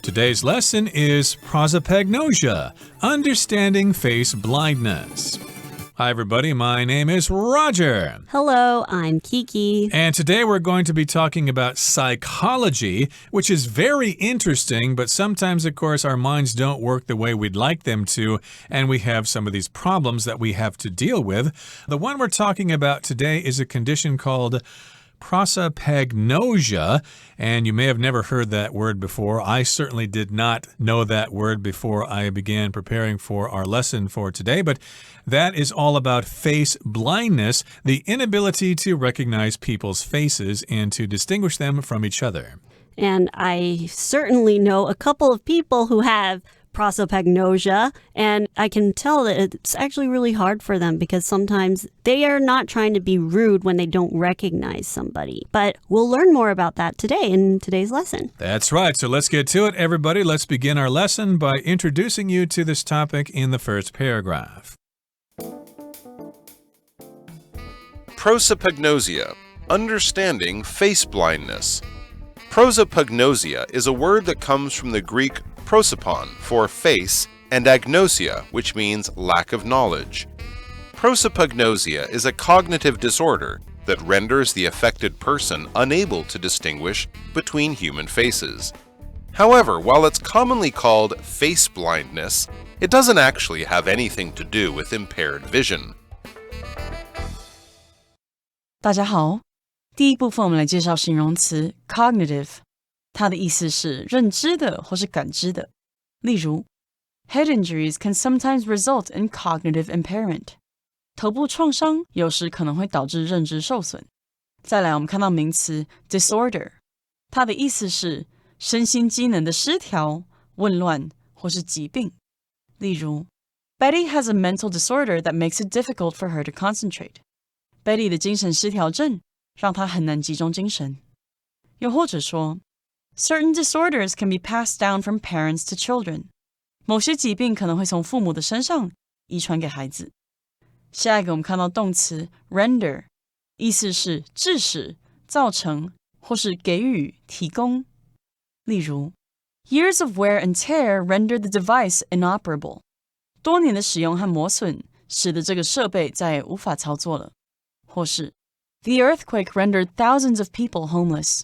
Today's lesson is prosopagnosia, understanding face blindness. Hi, everybody. My name is Roger. Hello, I'm Kiki. And today we're going to be talking about psychology, which is very interesting, but sometimes, of course, our minds don't work the way we'd like them to, and we have some of these problems that we have to deal with. The one we're talking about today is a condition called prosopagnosia, and you may have never heard that word before. I certainly did not know that word before I began preparing for our lesson for today, but that is all about face blindness, the inability to recognize people's faces and to distinguish them from each other. And I certainly know a couple of people who have prosopagnosia, and I can tell that it's actually really hard for them because sometimes they are not trying to be rude when they don't recognize somebody. But we'll learn more about that today in today's lesson. That's right. So let's get to it, everybody. Let's begin our lesson by introducing you to this topic in the first paragraph. Prosopagnosia, understanding face blindness. Prosopagnosia is a word that comes from the Greek prosopon, for face, and agnosia, which means lack of knowledge. Prosopagnosia is a cognitive disorder that renders the affected person unable to distinguish between human faces. However, while it's commonly called face blindness, it doesn't actually have anything to do with impaired vision. 大家好，第一部分我们来介绍形容词 cognitive， 它的意思是认知的或是感知的。例如 Head injuries can sometimes result in cognitive impairment. 头部创伤有时可能会导致认知受损。再来我们看到名词 disorder， 它的意思是身心机能的失调、紊乱或是疾病。例如 Betty has a mental disorder that makes it difficult for her to concentrate. Betty 的精神失调症让她很难集中精神。又或者说 Certain disorders can be passed down from parents to children. 某些疾病可能会从父母的身上遗传给孩子。下一个我们看到动词 render， 意思是致使、造成或是给予、提供。例如 Years of wear and tear rendered the device inoperable. 多年的使用和磨损使得这个设备再也无法操作了。或是 The earthquake rendered thousands of people homeless.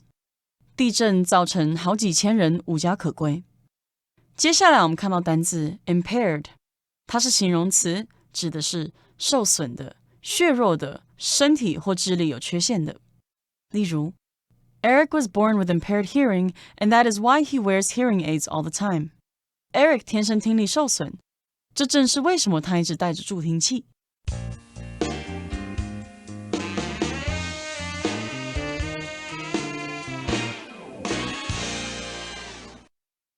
地震造成好几千人无家可归。接下来我们看到单字 impaired， 它是形容词，指的是受损的、削弱的、身体或智力有缺陷的。例如 Eric was born with impaired hearing, and that is why he wears hearing aids all the time. Eric 天生听力受损，这正是为什么他一直戴着助听器。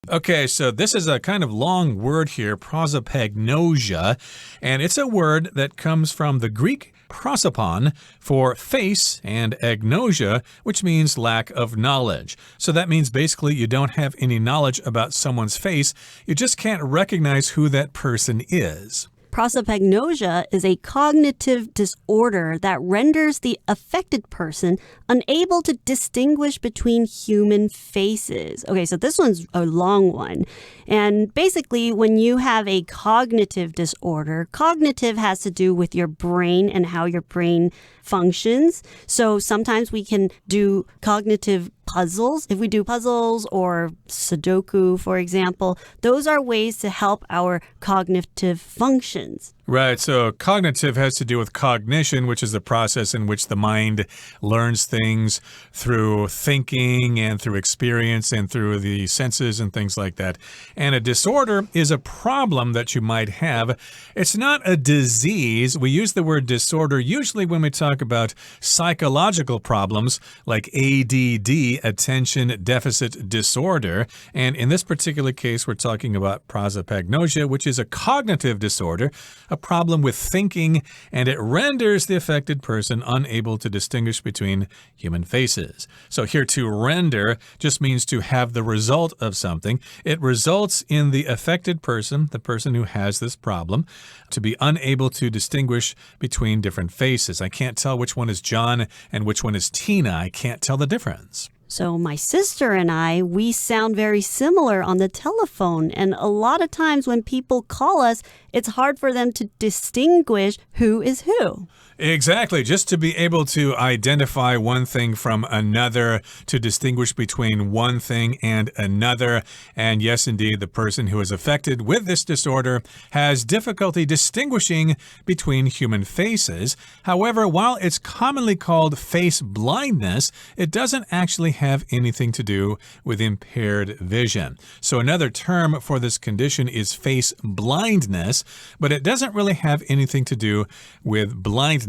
Okay, so this is a kind of long word here, prosopagnosia, and it's a word that comes from the Greek prosopon for face and agnosia, which means lack of knowledge. So that means basically you don't have any knowledge about someone's face. You just can't recognize who that person is. Prosopagnosia is a cognitive disorder that renders the affected person unable to distinguish between human faces. Okay, so this one's a long one. And basically, when you have a cognitive disorder, cognitive has to do with your brain and how your brain functions. So sometimes we can do cognitive puzzles. If we do puzzles or Sudoku, for example, those are ways to help our cognitive functions. Right, so cognitive has to do with cognition, which is the process in which the mind learns things through thinking and through experience and through the senses and things like that. And a disorder is a problem that you might have. It's not a disease. We use the word disorder usually when we talk about psychological problems like ADD, attention deficit disorder. And in this particular case, we're talking about prosopagnosia, which is a cognitive disorder, a problem with thinking, and it renders the affected person unable to distinguish between human faces. So here to render just means to have the result of something. It results in the affected person, the person who has this problem, to be unable to distinguish between different faces. I can't tell which one is John and which one is Tina. I can't tell the difference. So my sister and I, we sound very similar on the telephone. And a lot of times when people call us, it's hard for them to distinguish who is who. Exactly. Just to be able to identify one thing from another, to distinguish between one thing and another. And yes, indeed, the person who is affected with this disorder has difficulty distinguishing between human faces. However, while it's commonly called face blindness, it doesn't actually have anything to do with impaired vision. So another term for this condition is face blindness, but it doesn't really have anything to do with blindness,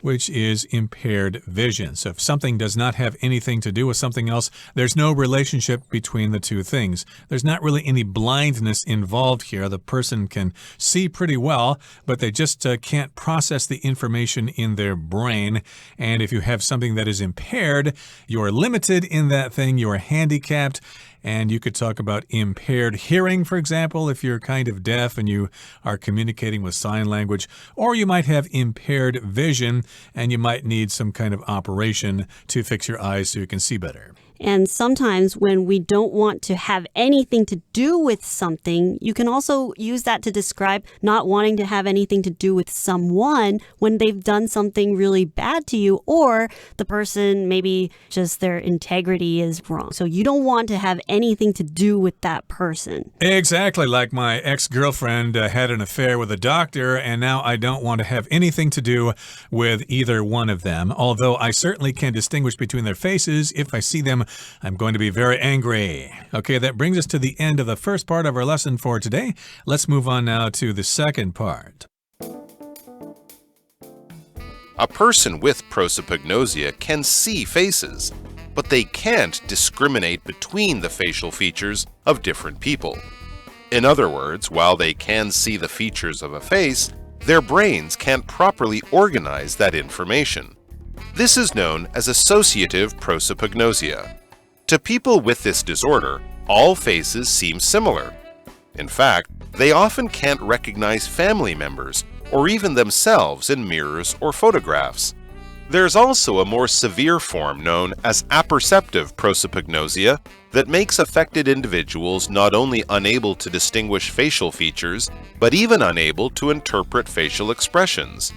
which is impaired vision. So if something does not have anything to do with something else, there's no relationship between the two things. There's not really any blindness involved here. The person can see pretty well, but they just can't process the information in their brain. And if you have something that is impaired, you're limited in that thing, you're handicapped. And you could talk about impaired hearing, for example, if you're kind of deaf and you are communicating with sign language. Or you might have impaired vision and you might need some kind of operation to fix your eyes so you can see better. And sometimes when we don't want to have anything to do with something, you can also use that to describe not wanting to have anything to do with someone when they've done something really bad to you, or the person, maybe just their integrity is wrong. So you don't want to have anything to do with that person. Exactly, like my ex-girlfriend had an affair with a doctor, and now I don't want to have anything to do with either one of them. Although I certainly can distinguish between their faces. If I see them, I'm going to be very angry. Okay, that brings us to the end of the first part of our lesson for today. Let's move on now to the second part. A person with prosopagnosia can see faces, but they can't discriminate between the facial features of different people. In other words, while they can see the features of a face, their brains can't properly organize that information. This is known as associative prosopagnosia. To people with this disorder, all faces seem similar. In fact, they often can't recognize family members or even themselves in mirrors or photographs. There's also a more severe form known as apperceptive prosopagnosia that makes affected individuals not only unable to distinguish facial features, but even unable to interpret facial expressions.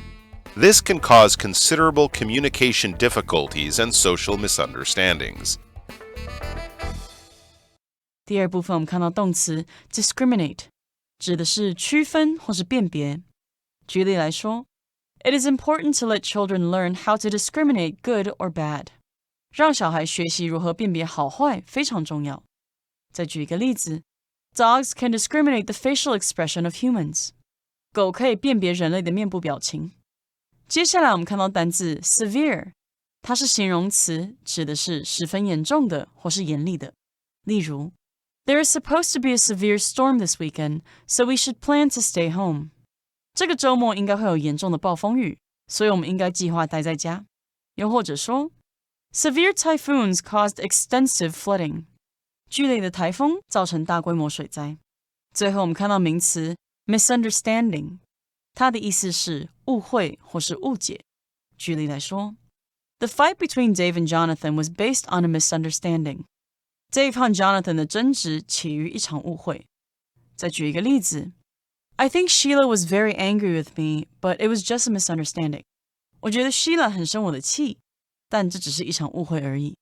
This can cause considerable communication difficulties and social misunderstandings. 第二部分我们看到动词 discriminate 指的是区分或是辨别。举例来说 It is important to let children learn how to discriminate good or bad. 让小孩学习如何辨别好坏非常重要。再举一个例子 Dogs can discriminate the facial expression of humans. 狗可以辨别人类的面部表情。接下来我们看到单字 severe 它是形容词，指的是十分严重的或是严厉的。例如There is supposed to be a severe storm this weekend, so we should plan to stay home. 这个周末应该会有严重的暴风雨，所以我们应该计划待在家。又或者说 Severe typhoons caused extensive flooding. 剧烈的台风造成大规模水灾。最后我们看到名词 misunderstanding 它的意思是误会或是误解。举例来说 The fight between Dave and Jonathan was based on a misunderstanding. Dave 和 Jonathan 的争执起于一场误会。再举一个例子 I think Sheila was very angry with me, but it was just a misunderstanding. 我觉得 Sheila 很生我的气，但这只是一场误会而已。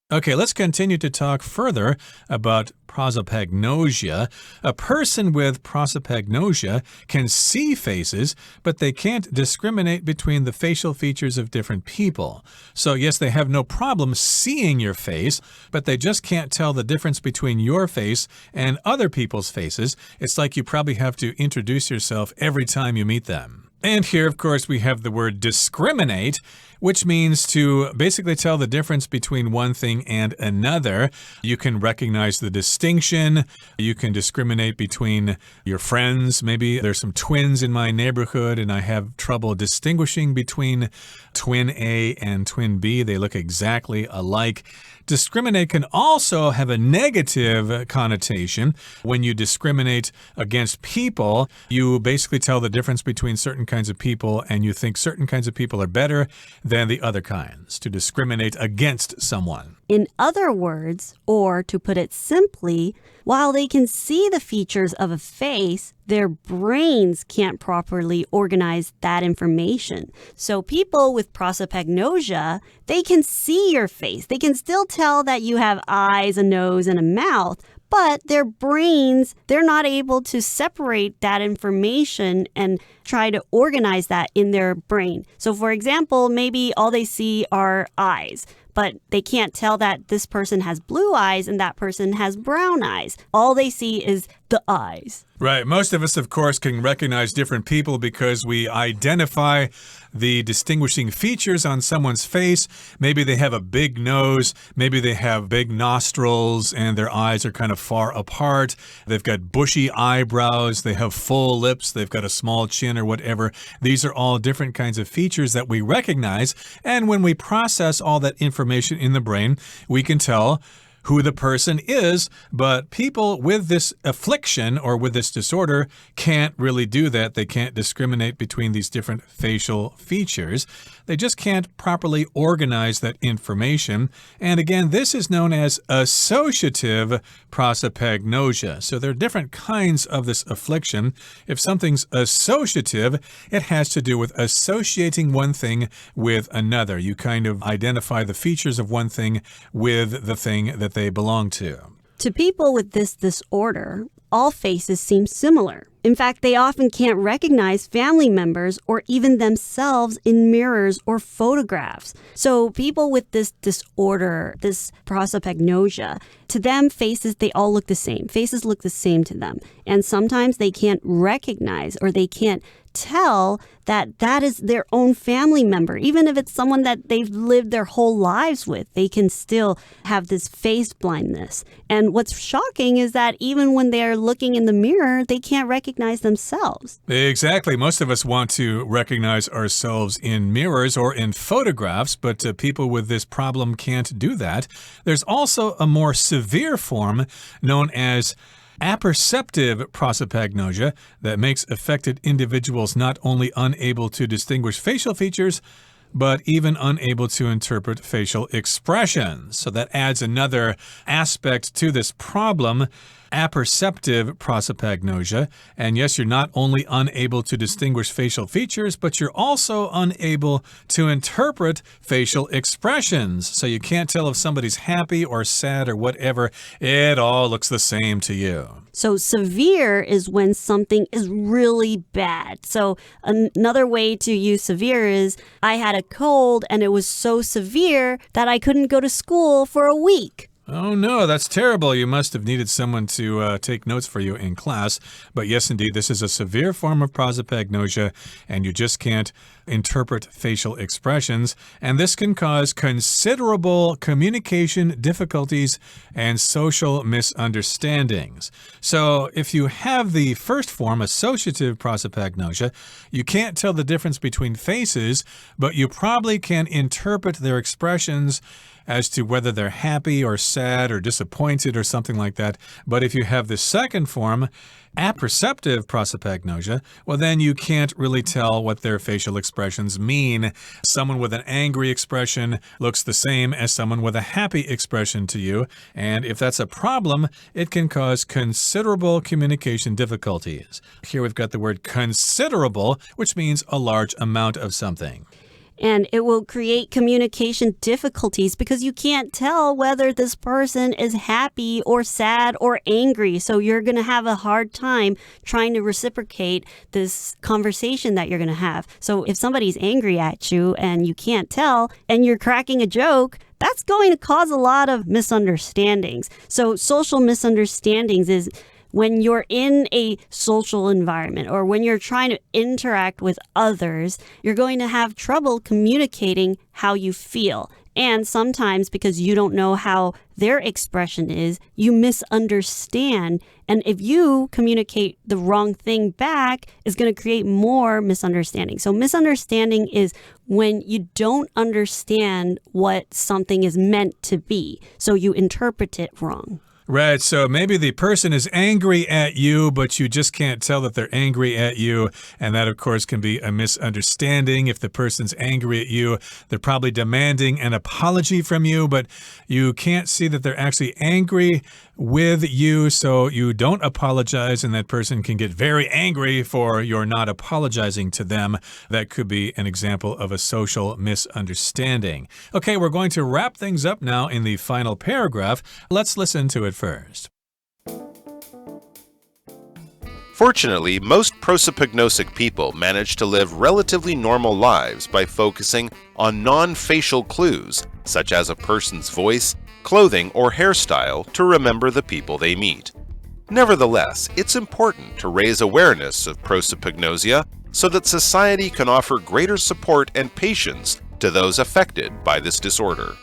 Okay, let's continue to talk further about prosopagnosia. A person with prosopagnosia can see faces, but they can't discriminate between the facial features of different people. So yes, they have no problem seeing your face, but they just can't tell the difference between your face and other people's faces. It's like you probably have to introduce yourself every time you meet them. And here, of course, we have the word discriminate, which means to basically tell the difference between one thing and another. You can recognize the distinction. You can discriminate between your friends. Maybe there's some twins in my neighborhood and I have trouble distinguishing between twin A and twin B. They look exactly alike. Discriminate can also have a negative connotation. When you discriminate against people, you basically tell the difference between certain kinds of people and you think certain kinds of people are better than the other kinds, to discriminate against someone. In other words, or to put it simply, while they can see the features of a face, their brains can't properly organize that information. So people with prosopagnosia, they can see your face. They can still tell that you have eyes, a nose, and a mouth, but their brains, they're not able to separate that information and try to organize that in their brain. So for example, maybe all they see are eyes, but they can't tell that this person has blue eyes and that person has brown eyes. All they see is the eyes. Right. Most of us, of course, can recognize different people because we identify the distinguishing features on someone's face. Maybe they have a big nose. Maybe they have big nostrils and their eyes are kind of far apart. They've got bushy eyebrows. They have full lips. They've got a small chin or whatever. These are all different kinds of features that we recognize. And when we process all that information in the brain, we can tell who the person is, but people with this affliction or with this disorder can't really do that. They can't discriminate between these different facial features. They just can't properly organize that information. And again, this is known as associative prosopagnosia. So there are different kinds of this affliction. If something's associative, it has to do with associating one thing with another. You kind of identify the features of one thing with the thing that they belong to. To people with this disorder, all faces seem similar. In fact, they often can't recognize family members or even themselves in mirrors or photographs. So people with this disorder, this prosopagnosia, to them, faces, they all look the same. Faces look the same to them. And sometimes they can't recognize or they can't tell that that is their own family member. Even if it's someone that they've lived their whole lives with, they can still have this face blindness. And what's shocking is that even when they're looking in the mirror, they can't recognize themselves. Exactly. Most of us want to recognize ourselves in mirrors or in photographs, but people with this problem can't do that. There's also a more severe form known as apperceptive prosopagnosia that makes affected individuals not only unable to distinguish facial features, but even unable to interpret facial expressions. So that adds another aspect to this problem. Apperceptive prosopagnosia. And yes, you're not only unable to distinguish facial features, but you're also unable to interpret facial expressions. So you can't tell if somebody's happy or sad or whatever. It all looks the same to you. So severe is when something is really bad. So another way to use severe is I had a cold and it was so severe that I couldn't go to school for a week. Oh, no, that's terrible. You must have needed someone to take notes for you in class. But yes, indeed, this is a severe form of prosopagnosia, and you just can't interpret facial expressions. And this can cause considerable communication difficulties and social misunderstandings. So if you have the first form, associative prosopagnosia, you can't tell the difference between faces, but you probably can interpret their expressions as to whether they're happy or sad or disappointed or something like that. But if you have the second form, apperceptive prosopagnosia, well, then you can't really tell what their facial expressions mean. Someone with an angry expression looks the same as someone with a happy expression to you. And if that's a problem, it can cause considerable communication difficulties. Here we've got the word considerable, which means a large amount of something. And it will create communication difficulties because you can't tell whether this person is happy or sad or angry. So you're going to have a hard time trying to reciprocate this conversation that you're going to have. So if somebody's angry at you and you can't tell and you're cracking a joke, that's going to cause a lot of misunderstandings. So social misunderstandings is when you're in a social environment or when you're trying to interact with others, you're going to have trouble communicating how you feel. And sometimes because you don't know how their expression is, you misunderstand. And if you communicate the wrong thing back, it's going to create more misunderstanding. So misunderstanding is when you don't understand what something is meant to be. So you interpret it wrong. Right, so maybe the person is angry at you, but you just can't tell that they're angry at you. And that, of course, can be a misunderstanding. If the person's angry at you, they're probably demanding an apology from you, but you can't see that they're actually angry with you, so you don't apologize, and that person can get very angry for your not apologizing to them. That could be an example of a social misunderstanding. Okay, we're going to wrap things up now in the final paragraph. Let's listen to it first. Fortunately, most prosopagnosic people manage to live relatively normal lives by focusing on non-facial clues, such as a person's voice, clothing, or hairstyle, to remember the people they meet. Nevertheless, it's important to raise awareness of prosopagnosia so that society can offer greater support and patience to those affected by this disorder.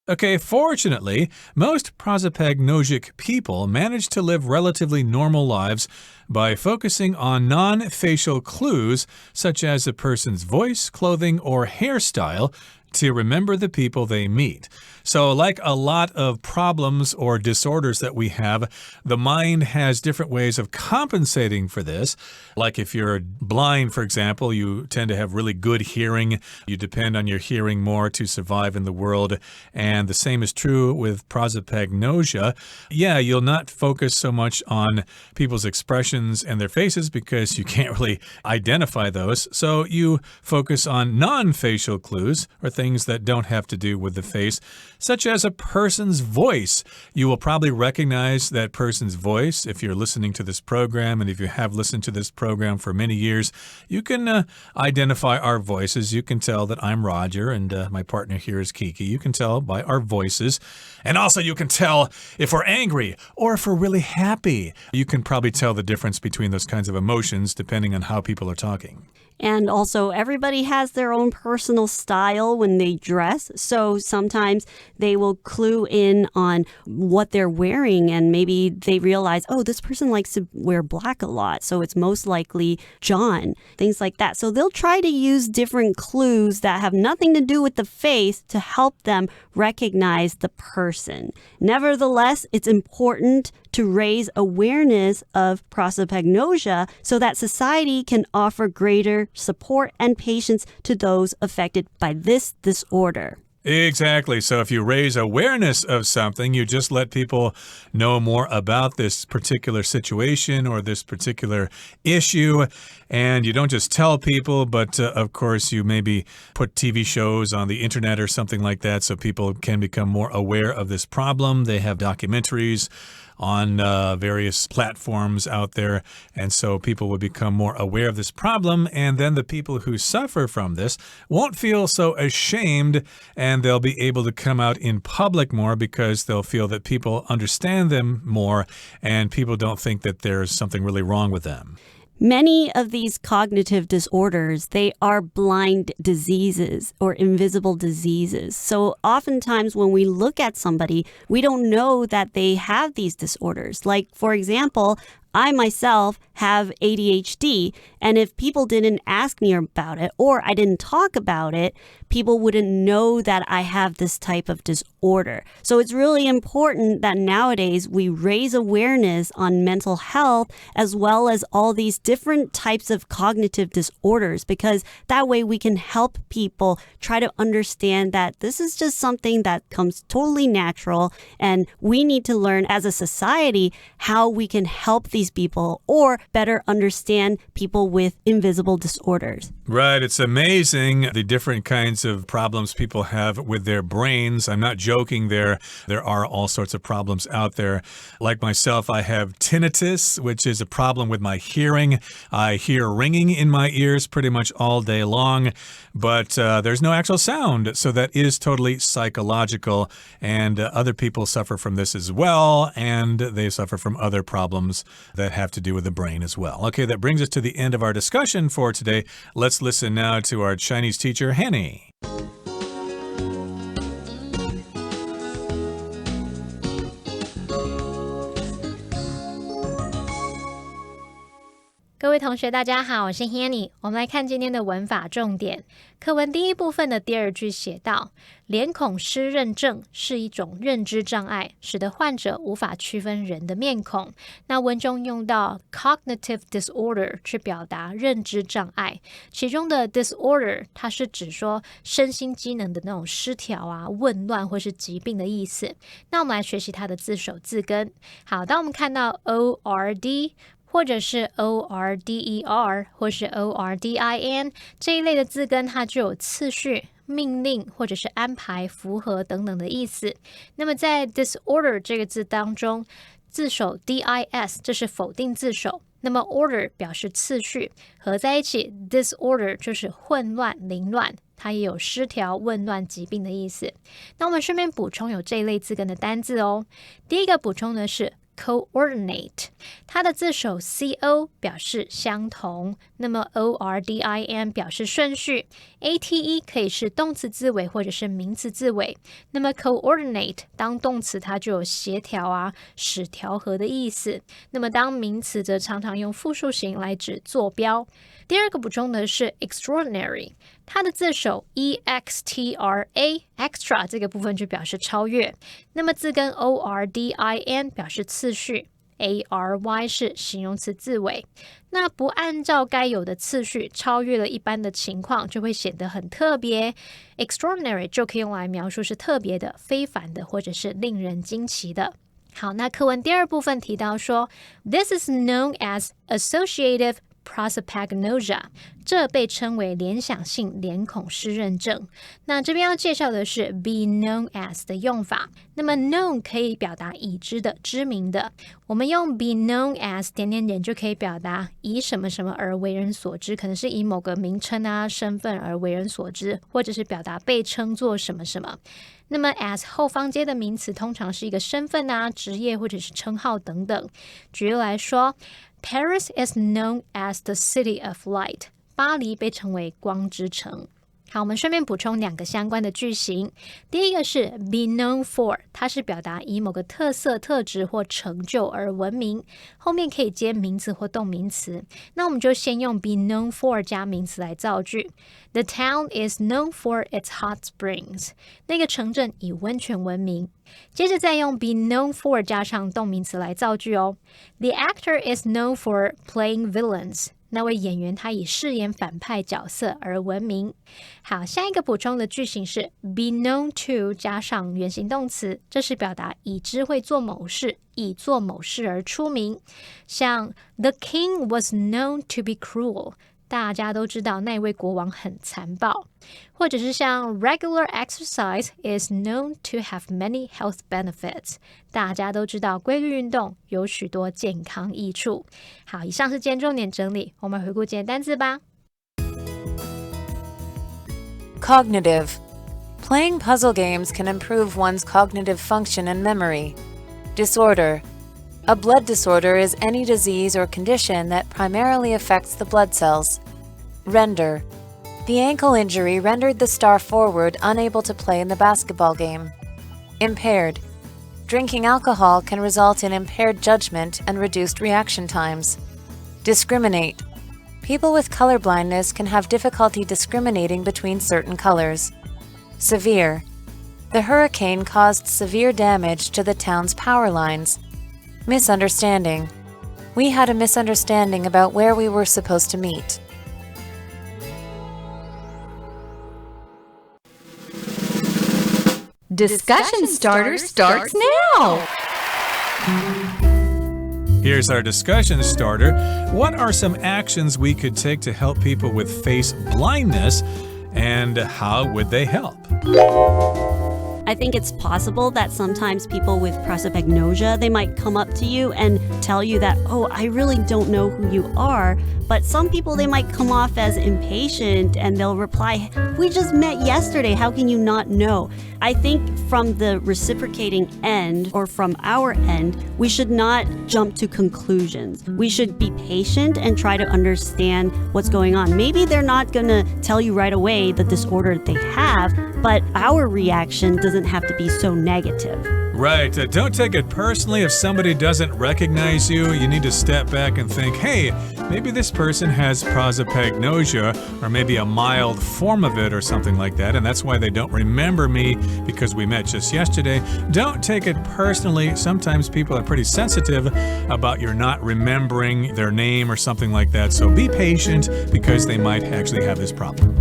Okay, fortunately, most prosopagnosic people manage to live relatively normal lives by focusing on non-facial clues, such as a person's voice, clothing, or hairstyle, to remember the people they meet. So like a lot of problems or disorders that we have, the mind has different ways of compensating for this. Like if you're blind, for example, you tend to have really good hearing. You depend on your hearing more to survive in the world. And the same is true with prosopagnosia. Yeah, you'll not focus so much on people's expressions and their faces because you can't really identify those. So you focus on non-facial clues or things that don't have to do with the face, such as a person's voice. You will probably recognize that person's voice if you're listening to this program, and if you have listened to this program for many years, you can identify our voices. You can tell that I'm Roger and my partner here is Kiki. You can tell by our voices. And also you can tell if we're angry or if we're really happy. You can probably tell the difference between those kinds of emotions depending on how people are talking. And also, everybody has their own personal style when they dress. So sometimes they will clue in on what they're wearing, and maybe they realize, oh, this person likes to wear black a lot, so it's most likely John, things like that. So they'll try to use different clues that have nothing to do with the face to help them recognize the person. Nevertheless, it's important to raise awareness of prosopagnosia so that society can offer greater support and patience to those affected by this disorder. Exactly. So if you raise awareness of something, you just let people know more about this particular situation or this particular issue. And you don't just tell people, but of course, you maybe put TV shows on the internet or something like that so people can become more aware of this problem. They have documentaries on various platforms out there, and so people will become more aware of this problem, and then the people who suffer from this won't feel so ashamed, and they'll be able to come out in public more because they'll feel that people understand them more, and people don't think that there's something really wrong with them. Many of these cognitive disorders, they are blind diseases or invisible diseases. So oftentimes when we look at somebody, we don't know that they have these disorders. Like, for example, I myself have ADHD, and if people didn't ask me about it or I didn't talk about it, people wouldn't know that I have this type of disorder. So it's really important that nowadays we raise awareness on mental health as well as all these different types of cognitive disorders, because that way we can help people try to understand that this is just something that comes totally natural, and we need to learn as a society how we can help these these people or better understand people with invisible disorders. Right. It's amazing the different kinds of problems people have with their brains. I'm not joking there. There are all sorts of problems out there. Like myself, I have tinnitus, which is a problem with my hearing. I hear ringing in my ears pretty much all day long, but there's no actual sound. So that is totally psychological. And other people suffer from this as well. And they suffer from other problems that have to do with the brain as well. Okay, that brings us to the end of our discussion for today. Let's listen now to our Chinese teacher, Henny. 各位同学大家好，我是 Hanny。 我们来看今天的文法重点。课文第一部分的第二句写道，脸孔失认症是一种认知障碍，使得患者无法区分人的面孔。那文中用到 cognitive disorder 去表达认知障碍，其中的 disorder 它是指说身心机能的那种失调啊、紊乱或是疾病的意思。那我们来学习它的字首字根。好，当我们看到 ORD或者是 ORDER 或是 ORDIN 这一类的字根，它就有次序、命令或者是安排、符合等等的意思。那么在 disorder 这个字当中，字首 DIS 这是否定字首，那么 order 表示次序，合在一起 disorder 就是混乱、凌乱，它也有失调、紊乱、疾病的意思。那我们顺便补充有这一类字根的单字哦。第一个补充的是coordinate， 它的字首 CO 表示相同，那么 ORDIN 表示顺序， ATE 可以是动词字尾或者是名词字尾，那么 coordinate 当动词它就有协调啊、使调和的意思，那么当名词则常常用复数形来指坐标。第二个补充的是 extraordinary， 它的字首 EXTRA extra 这个部分就表示超越，那么字根 ORDIN 表示次序， ARY 是形容词字尾，那不按照该有的次序超越了一般的情况，就会显得很特别。 extraordinary 就可以用来描述是特别的、非凡的或者是令人惊奇的。好，那课文第二部分提到说 This is known as associative prosopagnosia， 这被称为联想性脸孔失认症。那这边要介绍的是 be known as 的用法。那么 known 可以表达已知的、知名的，我们用 be known as 点点点就可以表达以什么什么而为人所知，可能是以某个名称啊、身份而为人所知，或者是表达被称作什么什么。那么 as 后方接的名词通常是一个身份啊、职业或者是称号等等。举例来说Paris is known as the city of light. 巴黎被称为光之城。好，我们顺便补充两个相关的句型。第一个是 be known for， 它是表达以某个特色、特质或成就而闻名，后面可以接名词或动名词。那我们就先用 be known for 加名词来造句。The town is known for its hot springs. 那个城镇以温泉闻名。接着再用 be known for 加上动名词来造句哦。The actor is known for playing villains. 那位演员他以饰演反派角色而闻名。好，下一个补充的句型是 be known to 加上原形动词，这是表达已知会做某事，以做某事而出名。像 The king was known to be cruel， 大家都知道那位国王很残暴。或者是像 regular exercise is known to have many health benefits， 大家都知道规律运动有许多健康益处。好，以上是今天重点整理，我们回顾今天单字吧。Cognitive. Playing puzzle games can improve one's cognitive function and memory. Disorder. A blood disorder is any disease or condition that primarily affects the blood cells. Render. The ankle injury rendered the star forward unable to play in the basketball game. Impaired. Drinking alcohol can result in impaired judgment and reduced reaction times. Discriminate. People with color blindness can have difficulty discriminating between certain colors. Severe. The hurricane caused severe damage to the town's power lines. Misunderstanding. We had a misunderstanding about where we were supposed to meet. Discussion starter starts now! Here's our discussion starter. What are some actions we could take to help people with face blindness, and how would they help? I think it's possible that sometimes people with prosopagnosia, they might come up to you and tell you that, oh, I really don't know who you are. But some people, they might come off as impatient and they'll reply, we just met yesterday. How can you not know? I think from the reciprocating end or from our end, we should not jump to conclusions. We should be patient and try to understand what's going on. Maybe they're not going to tell you right away the disorder they have, but our reaction doesn't have to be so negative. Right. Don't take it personally if somebody doesn't recognize you. You need to step back and think, hey, maybe this person has prosopagnosia or maybe a mild form of it or something like that, and that's why they don't remember me because we met just yesterday. Don't take it personally. Sometimes people are pretty sensitive about your not remembering their name or something like that, so be patient because they might actually have this problem.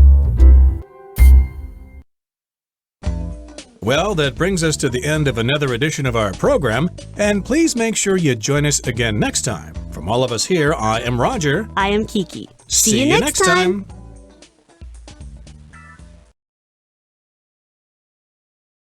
Well, that brings us to the end of another edition of our program, and please make sure you join us again next time. From all of us here, I am Roger. I am Kiki. See you next time.